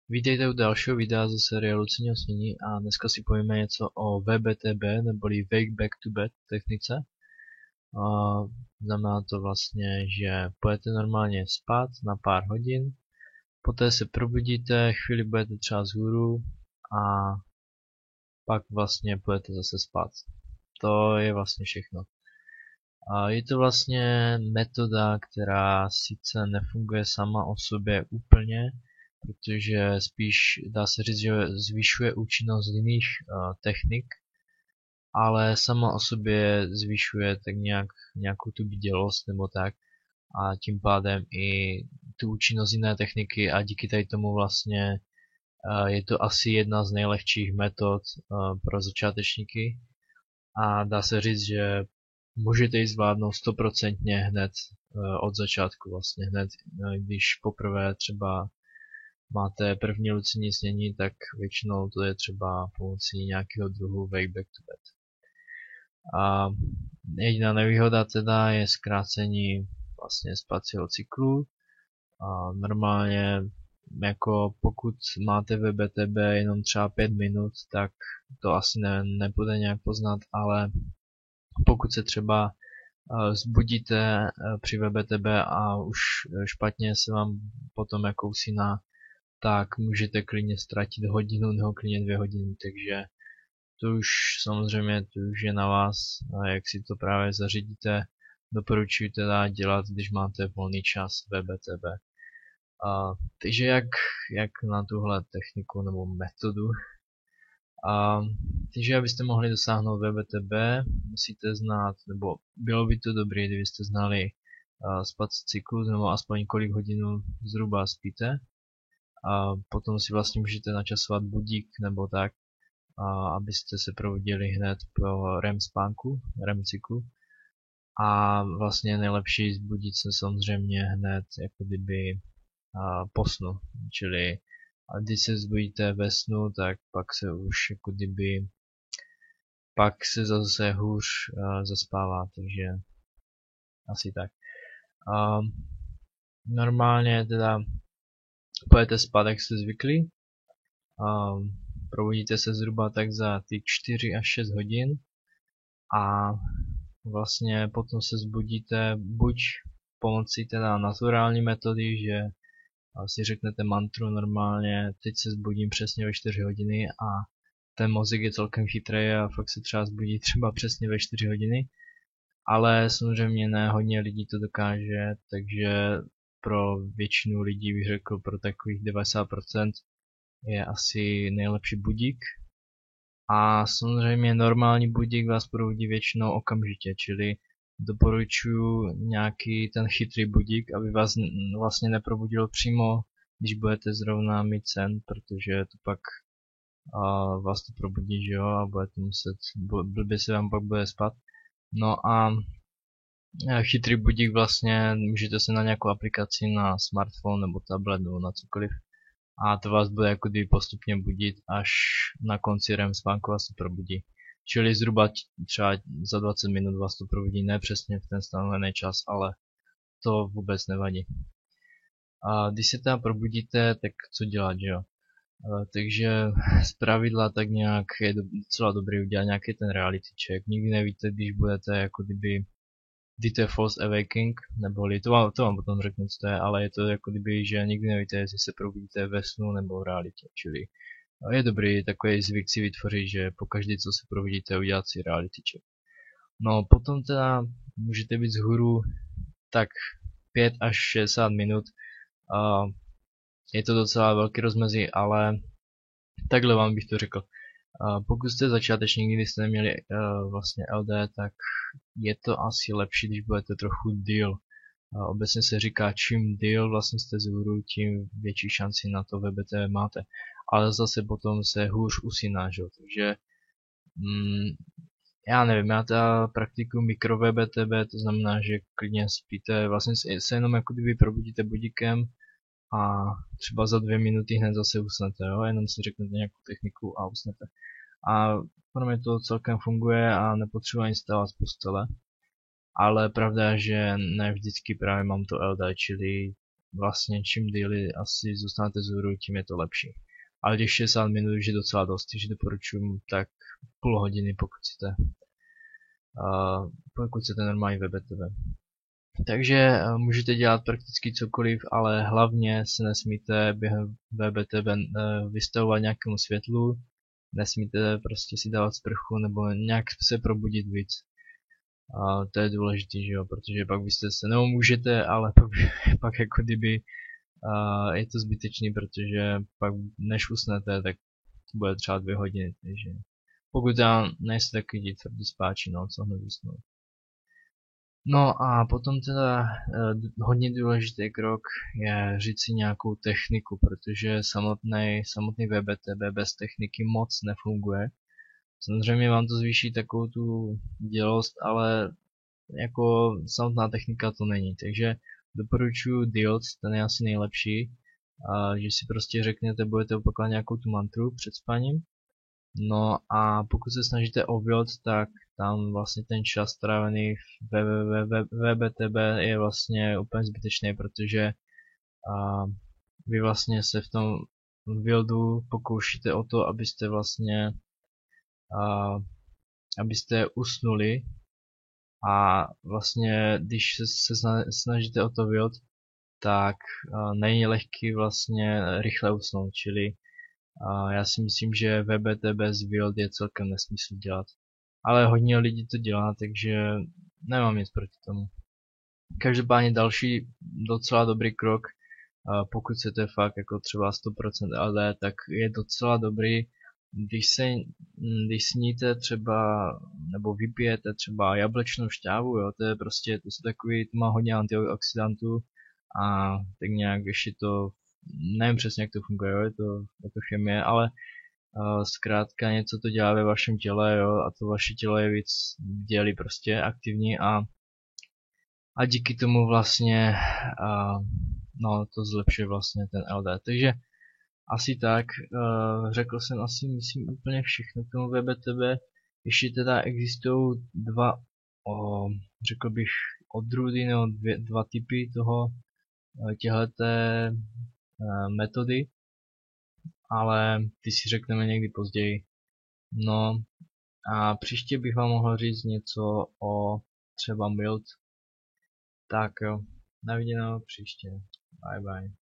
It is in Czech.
Vítejte u dalšího videa ze série Lucidního snění a dneska si povíme něco o WBTB neboli Wake Back to Bed technice. Znamená to vlastně, že půjdete normálně spát na pár hodin, poté se probudíte, chvíli budete třeba vzhůru a pak vlastně půjdete zase spát. To je vlastně všechno. Je to vlastně metoda, která sice nefunguje sama o sobě úplně, protože spíš dá se říct, že zvyšuje účinnost jiných technik, ale sama o sobě zvyšuje tak nějakou tu bdělost nebo tak a tím pádem i tu účinnost jiné techniky a díky tady tomu vlastně je to asi jedna z nejlehčích metod pro začátečníky a dá se říct, že můžete ji zvládnout 100% hned od začátku vlastně hned, když poprvé třeba máte první lucidní snění, tak většinou to je třeba pomocí nějakého druhu Wake Back to Bed. A jediná nevýhoda teda je zkrácení vlastně spacího cyklu. A normálně jako pokud máte WBTB jenom třeba 5 minut, tak to asi nebude nějak poznat, ale pokud se třeba zbudíte při WBTB a už špatně se vám potom jako usíná, tak můžete klidně ztratit hodinu nebo klidně 2 hodiny, takže to už samozřejmě to už je na vás, jak si to právě zařídíte. Doporučuji teda dělat, když máte volný čas WBTB. Takže jak na tuhle techniku nebo metodu. Takže abyste mohli dosáhnout WBTB, musíte znát, nebo bylo by to dobré, kdybyste znali spací cyklus, nebo aspoň kolik hodin zhruba spíte. A potom si vlastně můžete načasovat budík nebo tak, abyste se probudili hned po REM spánku, REM cyklu. A vlastně nejlepší zbudit se samozřejmě hned jako kdyby po snu, čili když se zbudíte ve snu, tak pak se už jako kdyby pak se zase hůř zaspává, takže asi tak. Normálně teda půjdete spát, jak jste zvyklí. Probudíte se zhruba tak za ty 4 až 6 hodin a vlastně potom se zbudíte buď pomocí teda naturální metody, že si řeknete mantru normálně, teď se zbudím přesně ve 4 hodiny a ten mozek je celkem chytrý a fakt se třeba zbudí třeba přesně ve 4 hodiny, ale samozřejmě ne hodně lidí to dokáže, takže pro většinu lidí bych řekl pro takových 90% je asi nejlepší budík. A samozřejmě normální budík vás probudí většinou okamžitě, čili doporučuji nějaký ten chytrý budík, aby vás vlastně neprobudil přímo, když budete zrovna mít sen, protože to pak vás to probudí, že jo, a budete muset, blbě se vám pak bude spát. No a chytrý budík vlastně můžete se na nějakou aplikaci na smartphone nebo tablet nebo na cokoliv a to vás bude jako kdyby postupně budit, až na konci REM spánku vás to probudí. Čili zhruba třeba za 20 minut vás to probudí, ne přesně v ten stanovený čas, ale to vůbec nevadí. A když se teda probudíte, tak co dělat, že jo? Takže z pravidla tak nějak je docela dobrý udělat nějaký ten reality check. Nikdy nevíte, když budete jako kdyby to je false awakening, neboli to vám potom řeknu, co to je, ale je to jako kdyby, že nikdy nevíte, jestli se probudíte ve snu nebo v realitě, čili je dobrý takový zvyk si vytvořit, že pokaždé, co se probudíte, udělat si reality check. No potom teda můžete být vzhůru tak 5 až 60 minut, je to docela velký rozmezí, ale takhle vám bych to řekl. Pokud jste začátečník, když jste neměli vlastně LD, tak je to asi lepší, když budete trochu díl. Obecně se říká, čím díl vlastně jste vzhůru, tím větší šanci na to WBTB máte. Ale zase potom se hůř usíná, že? Takže já nevím, já teda praktikuju mikro WBTB, to znamená, že klidně spíte, vlastně se jenom jako kdyby probudíte budíkem a třeba za 2 minuty hned zase usnete, jo? Jenom si řeknete nějakou techniku a usnete. A pro mě to celkem funguje a nepotřebuji ani stávat z postele. Ale pravda je, že ne vždycky právě mám to LD, čili vlastně čím díly asi zůstanete vzhůru, tím je to lepší. Ale těch 60 minut už je docela dost, takže doporučuji tak půl hodiny, pokud chcete normální WebTV. Takže můžete dělat prakticky cokoliv, ale hlavně se nesmíte během WebTV vystavovat nějakému světlu, nesmíte prostě si dávat sprchu nebo nějak se probudit víc. A to je důležité, že jo, protože pak byste se, nebo můžete, ale pak jako kdyby je to zbytečný, protože pak než usnete, tak bude třeba 2 hodiny, takže pokud já nejste takový tvrdý spáči, no, co hned usnout. No a potom teda hodně důležitý krok je říct si nějakou techniku, protože samotný WebTV bez techniky moc nefunguje. Samozřejmě vám to zvýší takovou tu dělost, ale jako samotná technika to není, takže doporučuji Diodes, ten je asi nejlepší, že si prostě řeknete, budete opakovat nějakou tu mantru před spaním. No a pokud se snažíte o build, tak tam vlastně ten čas strávený v WebTV je vlastně úplně zbytečný, protože vy vlastně se v tom buildu pokoušíte o to, abyste vlastně abyste usnuli a vlastně když se snažíte o to build, tak není lehký vlastně rychle usnout, čili já si myslím, že WebTV z build je celkem nesmysl dělat. Ale hodně lidí to dělá, takže nemám nic proti tomu. Každopádně další docela dobrý krok, pokud chcete fakt jako třeba 100% LD, tak je docela dobrý, když sníte třeba, nebo vypijete třeba jablečnou šťávu, jo, to je prostě, to jsou takový, to má hodně antioxidantů a tak nějak ještě to, nevím přesně jak to funguje, jo, je to chemie, ale zkrátka něco to dělá ve vašem těle, jo, a to vaše tělo je víc dělí prostě aktivní a díky tomu vlastně no, to zlepšuje vlastně ten LD. Takže asi tak, řekl jsem asi myslím úplně všechno k tomu WebTV. Ještě teda existují řekl bych odrůdy nebo dva typy těhleté metody, ale ty si řekneme někdy později. No a příště bych vám mohl říct něco o třeba mild. Tak jo, na viděnou příště. Bye bye.